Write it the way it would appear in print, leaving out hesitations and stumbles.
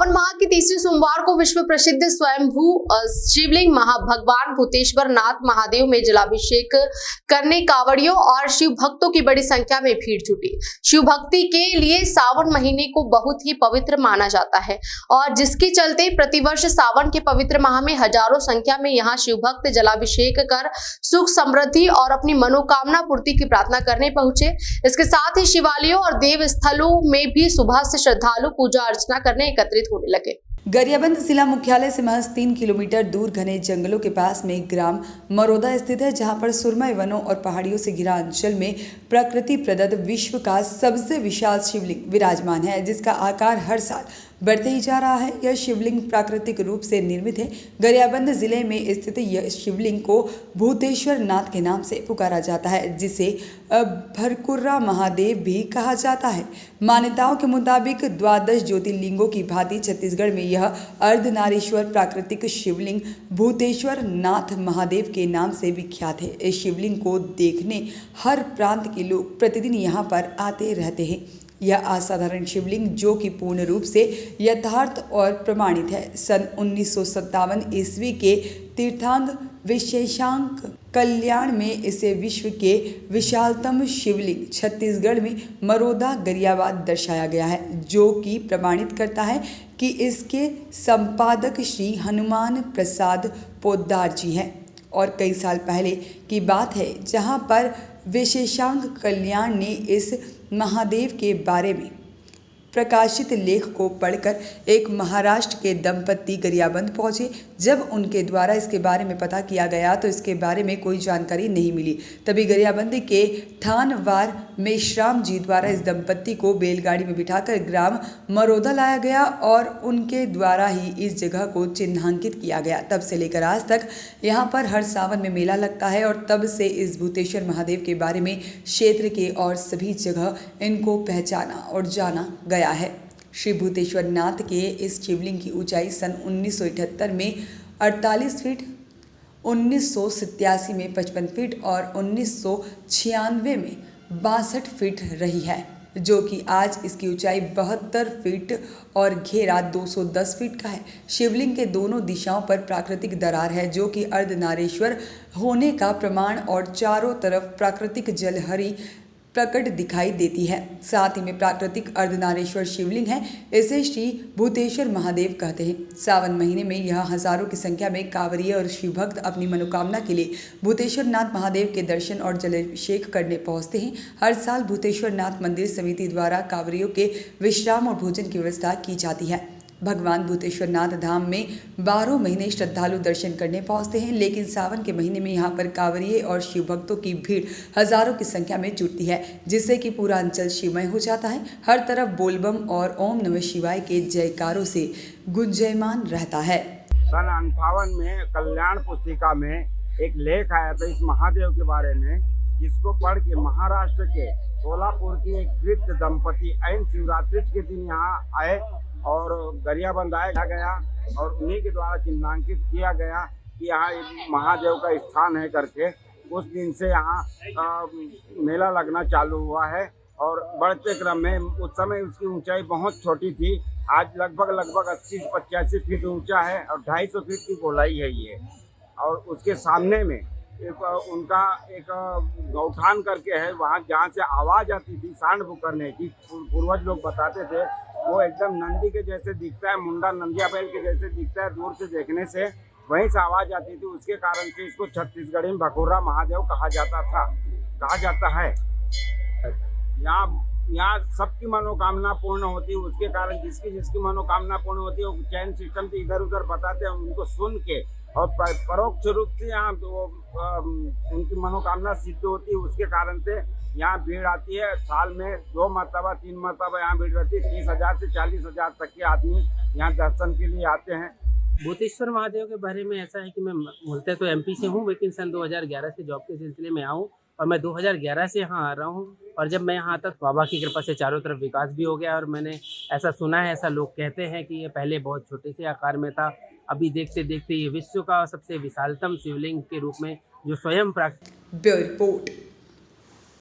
सावन माह की तीसरी सोमवार को विश्व प्रसिद्ध स्वयंभू शिवलिंग भगवान भूतेश्वर नाथ महादेव में जलाभिषेक करने कांवड़ियों और शिव भक्तों की बड़ी संख्या में भीड़ जुटी। शिव भक्ति के लिए सावन महीने को बहुत ही पवित्र माना जाता है और जिसके चलते प्रतिवर्ष सावन के पवित्र माह में हजारों संख्या में यहाँ शिव भक्त जलाभिषेक कर सुख समृद्धि और अपनी मनोकामना पूर्ति की प्रार्थना करने पहुंचे। इसके साथ ही शिवालयों और देव स्थलों में भी सुबह से श्रद्धालु पूजा अर्चना करने एकत्रित होने लगे। गरियाबंद जिला मुख्यालय से महज 3 किलोमीटर दूर घने जंगलों के पास में ग्राम मरोदा स्थित है, जहां पर सुरमई वनों और पहाड़ियों से घिरा अंचल में प्रकृति प्रदत्त विश्व का सबसे विशाल शिवलिंग विराजमान है, जिसका आकार हर साल बढ़ते ही जा रहा है। यह शिवलिंग प्राकृतिक रूप से निर्मित है। गरियाबंद जिले में स्थित यह शिवलिंग को भूतेश्वर नाथ के नाम से पुकारा जाता है, जिसे भरकुर्रा महादेव भी कहा जाता है। मान्यताओं के मुताबिक 12 ज्योतिर्लिंगों की भांति छत्तीसगढ़ में यह अर्धनारीश्वर प्राकृतिक शिवलिंग भूतेश्वर नाथ महादेव के नाम से विख्यात है। इस शिवलिंग को देखने हर प्रांत के लोग प्रतिदिन यहाँ पर आते रहते हैं। यह असाधारण शिवलिंग, जो कि पूर्ण रूप से यथार्थ और प्रमाणित है, सन 1957 ईस्वी के तीर्थांग विशेषांक कल्याण में इसे विश्व के विशालतम शिवलिंग छत्तीसगढ़ में मरोदा गरियाबाद दर्शाया गया है, जो कि प्रमाणित करता है कि इसके संपादक श्री हनुमान प्रसाद पोद्दार जी हैं। और कई साल पहले की बात है, जहां पर विशेषांक कल्याण ने इस महादेव के बारे में प्रकाशित लेख को पढ़कर एक महाराष्ट्र के दंपत्ति गरियाबंद पहुंचे। जब उनके द्वारा इसके बारे में पता किया गया तो इसके बारे में कोई जानकारी नहीं मिली। तभी गरियाबंद के थानवार मेश्राम जी द्वारा इस दंपत्ति को बैलगाड़ी में बिठाकर ग्राम मरोदा लाया गया और उनके द्वारा ही इस जगह को चिन्हांकित किया गया। तब से लेकर आज तक यहाँ पर हर सावन में मेला लगता है और तब से इस भूतेश्वर महादेव के बारे में क्षेत्र के और सभी जगह इनको पहचाना और जाना गया है। श्री भूतेश्वर नाथ के इस शिवलिंग की ऊंचाई सन 1978 में 48 फीट, 1987 में 55 फीट और 1996 में 62 फीट रही है, जो कि आज इसकी ऊंचाई 72 फीट और घेरा 210 फीट का है। शिवलिंग के दोनों दिशाओं पर प्राकृतिक दरार है, जो कि अर्धनारीश्वर होने का प्रमाण और चारों तरफ प्राकृतिक जलहरी प्रकट दिखाई देती है। साथ ही में प्राकृतिक अर्धनारीश्वर शिवलिंग है। इसे श्री भूतेश्वर महादेव कहते हैं। सावन महीने में यह हजारों की संख्या में कांवरिये और शिव भक्त अपनी मनोकामना के लिए भूतेश्वर नाथ महादेव के दर्शन और जलाभिषेक करने पहुंचते हैं। हर साल भूतेश्वर नाथ मंदिर समिति द्वारा कांवरियों के विश्राम और भोजन की व्यवस्था की जाती है। भगवान भूतेश्वर नाथ धाम में 12 महीने श्रद्धालु दर्शन करने पहुंचते हैं, लेकिन सावन के महीने में यहां पर कांवरिये और शिव भक्तों की भीड़ हजारों की संख्या में जुटती है, जिससे कि पूरा अंचल शिवमय हो जाता है। हर तरफ बोलबम और ओम नमः शिवाय के जयकारों से गुंजयमान रहता है। सन 58 में कल्याण पुस्तिका में एक लेख आया था इस महादेव के बारे में, जिसको पढ़ के महाराष्ट्र के सोलापुर के एक वृद्ध दंपति ऐन शिवरात्रि के दिन यहाँ आए और गरियाबंद आया गया और उन्हीं के द्वारा चिन्हांकित किया गया कि यहाँ महादेव का स्थान है करके। उस दिन से यहाँ मेला लगना चालू हुआ है और बढ़ते क्रम में उस समय उसकी ऊंचाई बहुत छोटी थी, आज लगभग 80 से 85 फीट ऊंचा है और 250 फीट की गोलाई है ये। और उसके सामने में उनका एक गौठान करके है, वहाँ जहाँ से आवाज़ आती थी सांड पुकारने की, पूर्वज लोग बताते थे, वो एकदम नंदी के जैसे दिखता है, मुंडा नंदिया बैल के जैसे दिखता है दूर से देखने से, वहीं से आवाज़ आती थी। उसके कारण से इसको छत्तीसगढ़ी में भकुर्रा महादेव कहा जाता है। यहाँ सबकी मनोकामना पूर्ण होती है, उसके कारण जिसकी मनोकामना पूर्ण होती है वो चैन सिस्टम से इधर उधर बताते हैं, उनको सुन के और परोक्ष रूप से यहाँ उनकी मनोकामना सिद्ध होती है। उसके कारण से यहाँ भीड़ आती है। साल में 2 मरतबा 3 मरतबा यहाँ भीड़ रहती है। 30,000 से 40,000 तक के आदमी यहाँ दर्शन के लिए आते हैं। भूतेश्वर महादेव के बारे में ऐसा है कि मैं मूलतः तो एमपी से हूँ, लेकिन सन 2011 से जॉब के सिलसिले में आऊँ और मैं 2011 से यहाँ आ रहा हूँ। और जब मैं यहाँ आता तो बाबा की कृपा से चारों तरफ विकास भी हो गया और मैंने ऐसा सुना है, ऐसा लोग कहते हैं कि ये पहले बहुत छोटे से आकार में था, अभी देखते देखते ये विश्व का सबसे विशालतम शिवलिंग के रूप में जो स्वयं ब्यूरो रिपोर्ट।